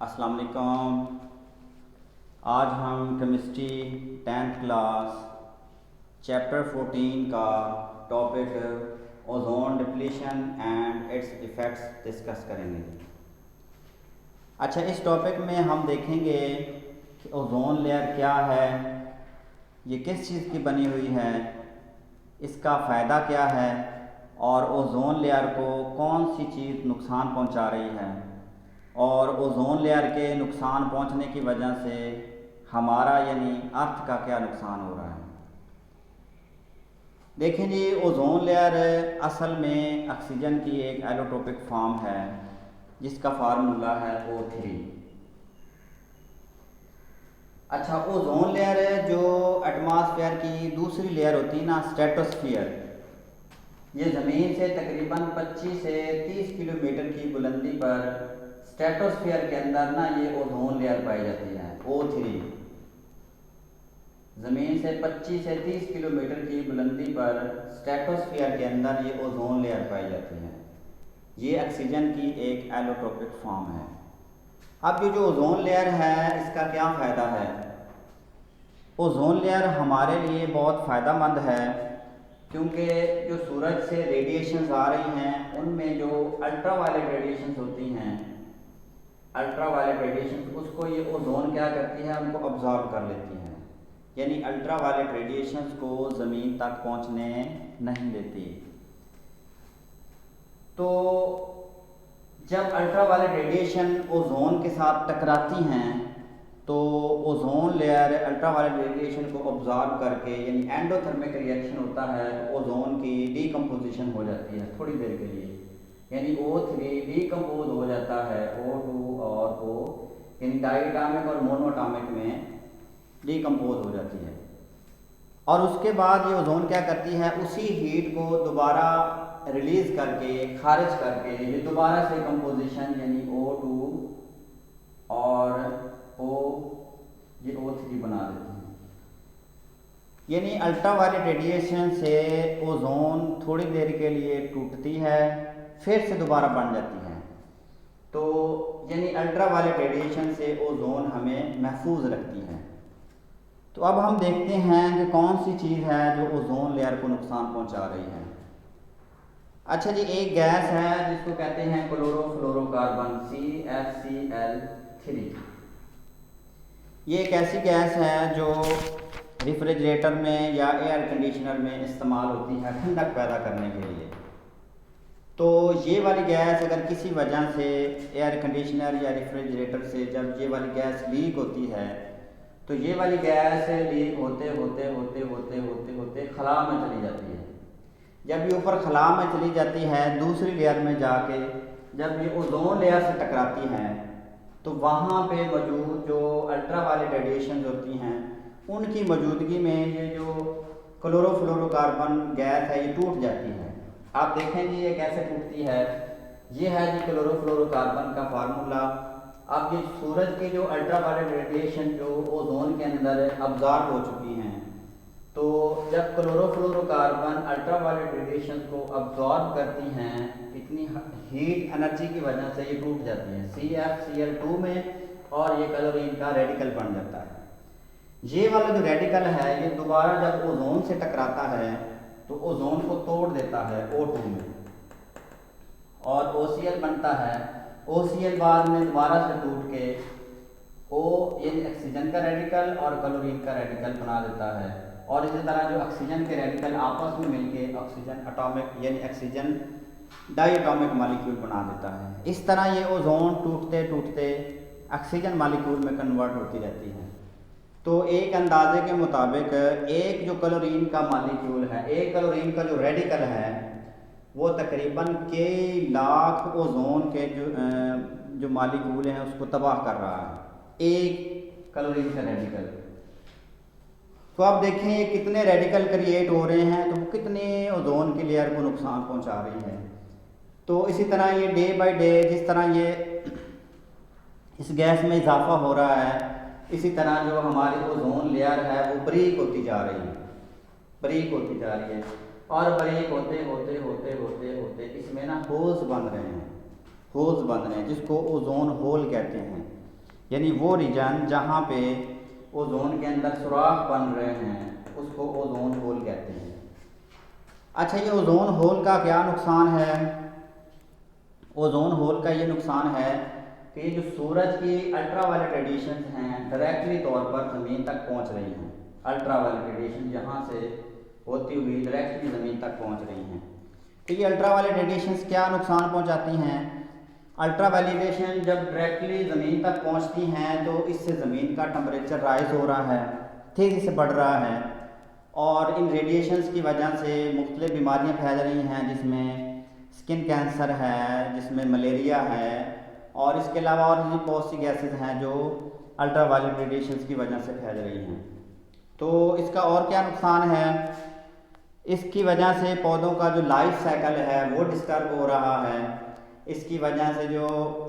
अस्सलाम वालेकुम। आज हम केमिस्ट्री 10th क्लास चैप्टर 14 का topic ozone depletion and it's effects discuss करेंगे। अच्छा, इस टॉपिक में हम देखेंगे कि ओजोन लेयर क्या है, ये किस चीज़ की बनी हुई है, इसका फ़ायदा क्या है और ओजोन लेयर को कौन सी चीज़ नुकसान पहुंचा रही है और ओजोन लेयर के नुकसान पहुंचने की वजह से हमारा यानी अर्थ का क्या नुकसान हो रहा है। देखें जी, ओजोन लेयर असल में ऑक्सीजन की एक एलोट्रोपिक फॉर्म है जिसका फार्मूला है O3। अच्छा, ओजोन लेयर जो एटमॉस्फेयर की दूसरी लेयर होती है ना, स्ट्रेटोस्फियर, ये ज़मीन से तकरीबन 25 से 30 किलोमीटर की बुलंदी पर स्ट्रेटोस्फियर के अंदर ना ये ओजोन लेयर पाई जाती है O3। ज़मीन से 25 से 30 किलोमीटर की बुलंदी पर स्ट्रेटोस्फियर के अंदर ये ओजोन लेयर पाई जाती है। ये ऑक्सीजन की एक एलोट्रोपिक फॉर्म है। अब ये जो ओजोन लेयर है इसका क्या फ़ायदा है। ओजोन लेयर हमारे लिए बहुत फ़ायदेमंद है क्योंकि जो सूरज से रेडिएशंस आ रही हैं उनमें जो अल्ट्रावायलेट रेडिएशंस होती हैं, अल्ट्रावायलेट रेडिएशंस, उसको ये ओजोन क्या करती है, उनको अब्जॉर्ब कर लेती है, यानी अल्ट्रावायलेट रेडिएशंस को ज़मीन तक पहुंचने नहीं देती। तो जब अल्ट्रावायलेट रेडिएशन ओजोन के साथ टकराती हैं तो ओजोन लेयर अल्ट्रावायलेट रेडिएशन को ऑब्जॉर्व करके, यानी एंडोथर्मिक रिएक्शन होता है, तो ओजोन की डीकम्पोजिशन हो जाती है थोड़ी देर के लिए, यानी O3 डीकम्पोज हो जाता है O2 और O, यानी डाइएटॉमिक और मोनोएटॉमिक में डीकम्पोज हो जाती है। और उसके बाद ये ओजोन क्या करती है, उसी हीट को दोबारा रिलीज़ करके, खारिज करके, ये दोबारा से कंपोजिशन यानी O2 और O, ये O3 बना देती है। यानी अल्ट्रावायलेट रेडिएशन से ओजोन थोड़ी देर के लिए टूटती है, फिर से दोबारा बन जाती है। तो यानी अल्ट्रावायलेट रेडिएशन से ओजोन हमें महफूज रखती है। तो अब हम देखते हैं कि कौन सी चीज़ है जो ओजोन लेयर को नुकसान पहुंचा रही है। अच्छा जी, एक गैस है जिसको कहते हैं क्लोरोफ्लोरोकार्बन CFCl3। ये एक ऐसी गैस है जो रेफ्रिजरेटर में या एयर कंडीशनर में इस्तेमाल होती है ठंडक पैदा करने के लिए। तो ये वाली गैस अगर किसी वजह से एयर कंडीशनर या रेफ्रिजरेटर से जब ये वाली गैस लीक होती है तो ये वाली गैस लीक होते होते होते होते होते होते खला में चली जाती है। जब ये ऊपर खला में चली जाती है, दूसरी लेयर में जाके जब ये ओजोन लेयर से टकराती हैं तो वहाँ पे मौजूद जो अल्ट्रावायलेट रेडिएशन होती हैं उनकी मौजूदगी में ये जो क्लोरोफ्लोरोकार्बन गैस है ये टूट जाती है। आप देखें जी ये कैसे टूटती है। ये है जी क्लोरोफ्लोरोकार्बन का फार्मूला। अब ये सूरज की जो अल्ट्रावायलेट रेडिएशन जो ओजोन के अंदर अब्जॉर्ब हो चुकी हैं, तो जब क्लोरोफ्लोरोकार्बन अल्ट्रावायलेट रेडिएशन को अब्जॉर्ब करती हैं इतनी हीट एनर्जी की वजह से ये टूट जाती है CFCl2 में और ये क्लोरीन का रेडिकल बन जाता है। ये वाला जो रेडिकल है ये दोबारा जब ओजोन से टकराता है तो ओजोन को तोड़ देता है O2 में और OCl बनता है। OCl बाद में दोबारा से टूट के O यानी ऑक्सीजन का रेडिकल और क्लोरीन का रेडिकल बना देता है। और इसी तरह जो ऑक्सीजन के रेडिकल आपस में मिलके ऑक्सीजन एटॉमिक यानी ऑक्सीजन डाइएटॉमिक मॉलिक्यूल बना देता है। इस तरह ये ओजोन टूटते टूटते ऑक्सीजन मॉलिक्यूल में कन्वर्ट होती रहती है। तो एक अंदाजे के मुताबिक एक जो क्लोरीन का मॉलिक्यूल है, एक क्लोरीन का जो रेडिकल है वो तकरीबन कई लाख ओजोन के जो मॉलिक्यूल हैं उसको तबाह कर रहा है, एक क्लोरीन का रेडिकल। तो आप देखें ये कितने रेडिकल क्रिएट हो रहे हैं, तो वो कितने ओजोन की लेयर को नुकसान पहुंचा रही है। तो इसी तरह ये डे बाय डे जिस तरह ये इस गैस में इजाफा हो रहा है, इसी तरह जो हमारी ओजोन लेयर है वो ब्रीक होती जा रही है, ब्रीक होती जा रही है। और ब्रेक होते होते होते होते होते इसमें ना होल्स बन रहे हैं, होल्स बन रहे हैं जिसको ओजोन होल कहते हैं। यानी वो रीजन जहाँ पे ओजोन के अंदर सुराख बन रहे हैं उसको ओजोन होल कहते हैं। अच्छा, ये ओजोन होल का क्या नुकसान है? ओजोन होल का ये नुकसान है कि जो सूरज की अल्ट्रावायलेट रेडिएशन हैं डायरेक्टली तौर पर ज़मीन तक पहुंच रही हैं। अल्ट्रावायलेट रेडिएशन यहाँ से होती हुई डायरेक्टली ज़मीन तक पहुंच रही हैं। तो ये अल्ट्रावायलेट रेडिएशंस क्या नुकसान पहुंचाती हैं? अल्ट्रावायलेट रेडिएशन जब डायरेक्टली ज़मीन तक पहुंचती हैं तो इससे ज़मीन का टेम्परेचर राइज हो रहा है, तेज़ी से बढ़ रहा है, और इन रेडिएशंस की वजह से मुख्तलिफ बीमारियां फैल रही हैं, जिसमें स्किन कैंसर है, जिसमें मलेरिया है, और इसके अलावा और भी बहुत सी गैसेज हैं जो अल्ट्रावायलेट रेडिएशंस की वजह से फैल रही हैं। तो इसका और क्या नुकसान है? इसकी वजह से पौधों का जो लाइफ साइकिल है वो डिस्टर्ब हो रहा है। इसकी वजह से जो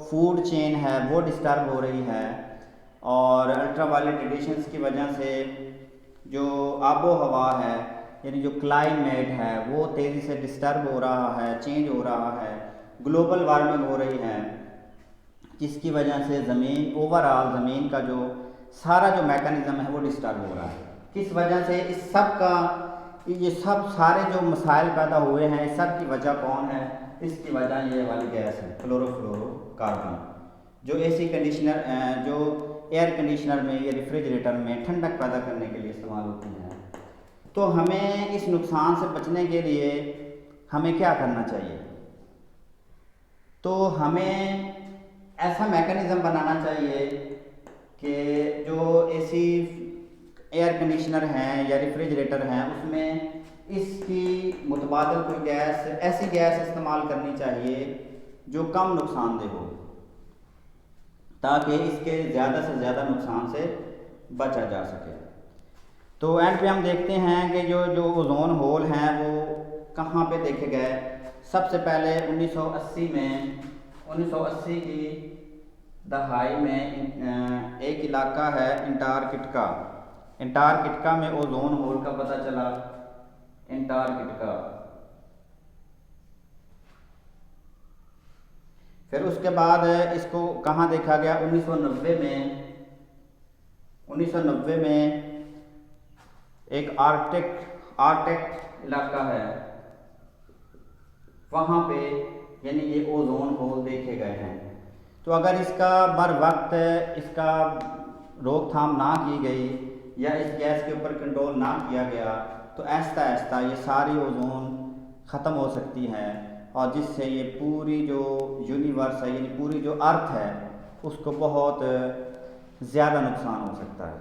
फूड चेन है वो डिस्टर्ब हो रही है, और अल्ट्रावायलेट रेडिएशंस की वजह से जो आबो हवा है यानी जो क्लाइमेट है वो तेज़ी से डिस्टर्ब हो रहा है, चेंज हो रहा है, ग्लोबल वार्मिंग हो रही है, जिसकी वजह से ज़मीन ओवरऑल ज़मीन का जो सारा जो मैकेनिज़्म है वो डिस्टर्ब हो रहा है। किस वजह से? इस सब का ये सब सारे जो मसाइल पैदा हुए हैं, इस सब की वजह कौन है? इसकी वजह ये वाली गैस है क्लोरोफ्लोरोकार्बन, जो एसी कंडीशनर जो एयर कंडीशनर में या रेफ्रिजरेटर में ठंडक पैदा करने के लिए इस्तेमाल होती है। तो हमें इस नुकसान से बचने के लिए हमें क्या करना चाहिए? तो हमें ऐसा मैकेनिज़्म बनाना चाहिए कि जो एसी एयर कंडीशनर हैं या रेफ्रिजरेटर हैं उसमें इसकी मुतबादल कोई गैस, ऐसी गैस इस्तेमाल करनी चाहिए जो कम नुकसानदेह हो, ताकि इसके ज़्यादा से ज़्यादा नुकसान से बचा जा सके। तो एंड पे हम देखते हैं कि जो ओजोन होल हैं वो कहाँ पे देखे गए। सबसे पहले 1980 की दहाई में एक इलाका है अंटार्कटिका में ओजोन होल का पता चला। अंटार्कटिका, फिर उसके बाद इसको कहाँ देखा गया? 1990 में एक आर्कटिक इलाका है, वहाँ पे यानी ये ओजोन होल देखे गए हैं। तो अगर इसका बर वक्त इसका रोकथाम ना की गई या इस गैस के ऊपर कंट्रोल ना किया गया तो आहिस्ता आहिस्ता ये सारी ओजोन ख़त्म हो सकती है, और जिससे ये पूरी जो यूनिवर्स है यानी पूरी जो अर्थ है उसको बहुत ज़्यादा नुकसान हो सकता है।